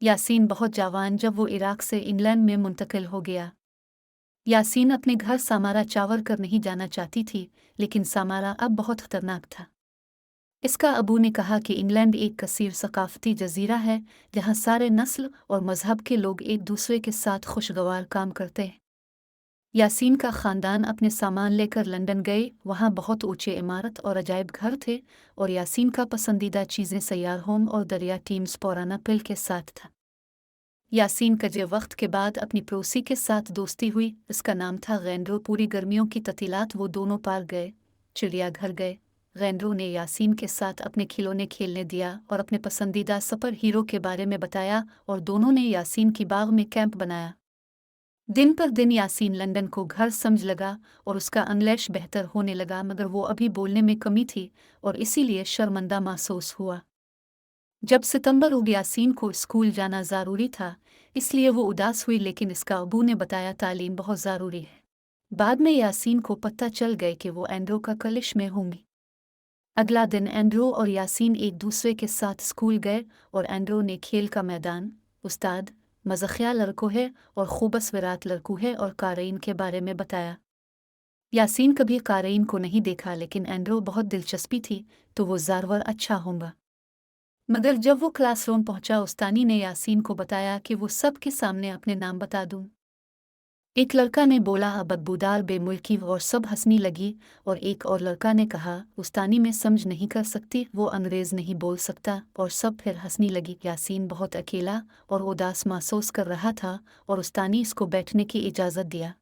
यासीन बहुत जवान जब वो इराक से इंग्लैंड में मुंतकिल हो गया। यासीन अपने घर सामारा चावर कर नहीं जाना चाहती थी, लेकिन सामारा अब बहुत खतरनाक था। इसका अबू ने कहा कि इंग्लैंड एक कसीर सकाफती जजीरा है जहाँ सारे नस्ल और मजहब के लोग एक दूसरे के साथ खुशगवार काम करते हैं। यासीन का ख़ानदान अपने सामान लेकर लंदन गए। वहाँ बहुत ऊंचे इमारत और अजायब घर थे, और यासीन का पसंदीदा चीज़ें सैयार होम और दरिया टीम्स पुराना पिल के साथ था। यासीन का जे वक्त के बाद अपनी पड़ोसी के साथ दोस्ती हुई, इसका नाम था गैंड्रो। पूरी गर्मियों की ततीलात वो दोनों पार गए, चिड़ियाघर गए। गैंड्रो ने यासीन के साथ अपने खिलौने खेलने दिया और अपने पसंदीदा सुपर हीरो के बारे में बताया, और दोनों ने यासीन की बाग में कैंप बनाया। दिन पर दिन यासीन लंदन को घर समझ लगा और उसका इंग्लिश बेहतर होने लगा, मगर वो अभी बोलने में कमी थी और इसीलिए शर्मिंदा महसूस हुआ। जब सितंबर हो, यासीन को स्कूल जाना ज़रूरी था, इसलिए वो उदास हुई, लेकिन इसका अबू ने बताया तालीम बहुत ज़रूरी है। बाद में यासीन को पता चल गए कि वो एंड्रो का कलिश में होंगी। अगला दिन एंड्रो और यासीन एक दूसरे के साथ स्कूल गए, और एंड्रो ने खेल का मैदान, उस्ताद, मज़ाकिया लड़कों है और खूबसूरत लड़कों है और कारीन के बारे में बताया। यासीन कभी कारीन को नहीं देखा, लेकिन एंड्रो बहुत दिलचस्पी थी तो वो ज़रूर अच्छा होगा। मगर जब वो क्लासरूम पहुंचा, उस्तानी ने यासीन को बताया कि वो सबके सामने अपने नाम बता दूं। एक लड़का ने बोला, बदबूदार बेमुल्की, और सब हंसने लगी। और एक और लड़का ने कहा, उस्तानी में समझ नहीं कर सकती, वो अंग्रेज़ नहीं बोल सकता, और सब फिर हंसने लगी। यासीन बहुत अकेला और उदास महसूस कर रहा था, और उस्तानी इसको बैठने की इजाज़त दिया।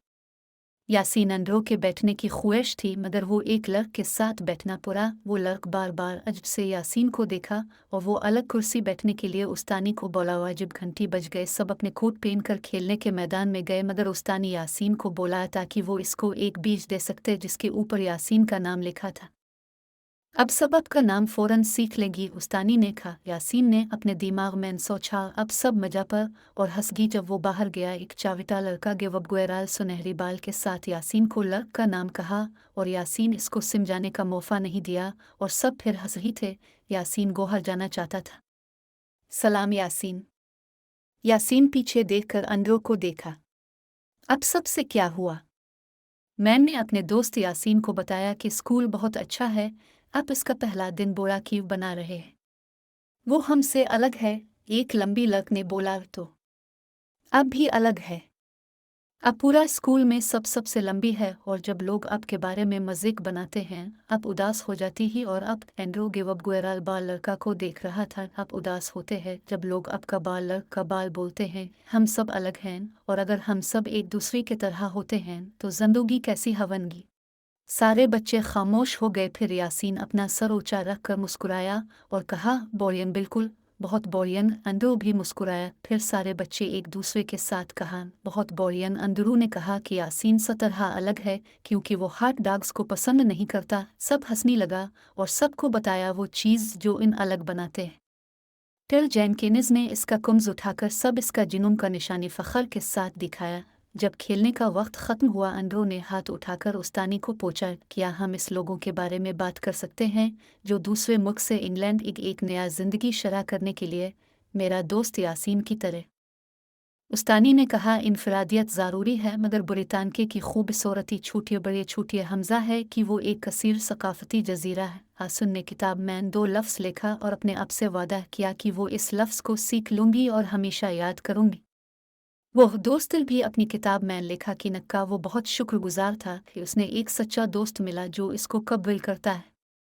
यासीन एंड्रो के बैठने की ख्वाहिश थी, मगर वो एक लड़क के साथ बैठना पड़ा। वो लड़क बार बार अजब से यासीन को देखा, और वो अलग कुर्सी बैठने के लिए उस्तानी को बोला। वाजिब घंटी बज गए, सब अपने कोट पहन कर खेलने के मैदान में गए, मगर उस्तानी यासीन को बोला ताकि वो इसको एक बीज दे सकते जिसके ऊपर यासीन का नाम लिखा था। अब सब आपका नाम फ़ौरन सीख लेंगी, उस्तानी ने कहा। यासीन ने अपने दिमाग में सोचा, अब सब मजा पर, और हंसगी। जब वो बाहर गया, एक चाविता लड़का गेवबगुएराल सुनहरी बाल के साथ यासीन को लड़क का नाम कहा, और यासीन इसको समझाने का मौका नहीं दिया, और सब फिर हंस रही थे। यासीन गोहर जाना चाहता था। सलाम यासीन। यासीन पीछे देखकर एंड्रो को देखा। अब सबसे क्या हुआ? मैंने अपने दोस्त यासीन को बताया कि स्कूल बहुत अच्छा है, अब इसका पहला दिन बोला कि बना रहे हैं। वो हमसे अलग है, एक लंबी लड़क ने बोला। तो अब भी अलग है। अब पूरा स्कूल में सबसे लंबी है, और जब लोग अब के बारे में मज़ाक बनाते हैं, अब उदास हो जाती ही। और अब एंड्रो गेवबगुएराल बाल लड़का को देख रहा था। अब उदास होते हैं जब लोग अब का बाल लड़क का बाल बोलते हैं। हम सब अलग हैं, और अगर हम सब एक दूसरे की तरह होते हैं तो ज़िंदगी कैसी हवनगी। सारे बच्चे खामोश हो गए। फिर यासीन अपना सर ऊंचा रख कर मुस्कुराया और कहा, बोरियन, बिल्कुल बहुत बोरियन। एंड्रो भी मुस्कुराया। फिर सारे बच्चे एक दूसरे के साथ कहा, बहुत बोरियन। एंड्रो ने कहा कि यासीन स तरह अलग है क्योंकि वो हॉट डॉग्स को पसंद नहीं करता। सब हंसने लगा और सबको बताया वो चीज़ जो इन अलग बनाते हैं। टिल जेनकिन्स ने इसका कुम्ज उठाकर सब इसका जुनून का निशानी फ़ख्र के साथ दिखाया। जब खेलने का वक्त ख़त्म हुआ, एंड्रो ने हाथ उठाकर उस्तानी को पूछा, क्या हम इस लोगों के बारे में बात कर सकते हैं जो दूसरे मुल्क से इंग्लैंड एक नया ज़िंदगी शरा करने के लिए, मेरा दोस्त यासीन की तरह? उस्तानी ने कहा, इनफरादियत ज़रूरी है, मगर बुरितानके की खूबसूरती छोटी बड़े छोटी हमजा है कि वो एक कसीर सकाफती जजीरा है। हासन ने किताब में 2 लफ्ज़ लिखा और अपने आप से वादा किया कि वो इस लफ्ज़ को सीख लूँगी और हमेशा याद करूँगी। वो दोस्त भी अपनी किताब में लिखा कि नक्का वो बहुत शुक्रगुजार था कि उसने एक सच्चा दोस्त मिला जो इसको कबूल करता है।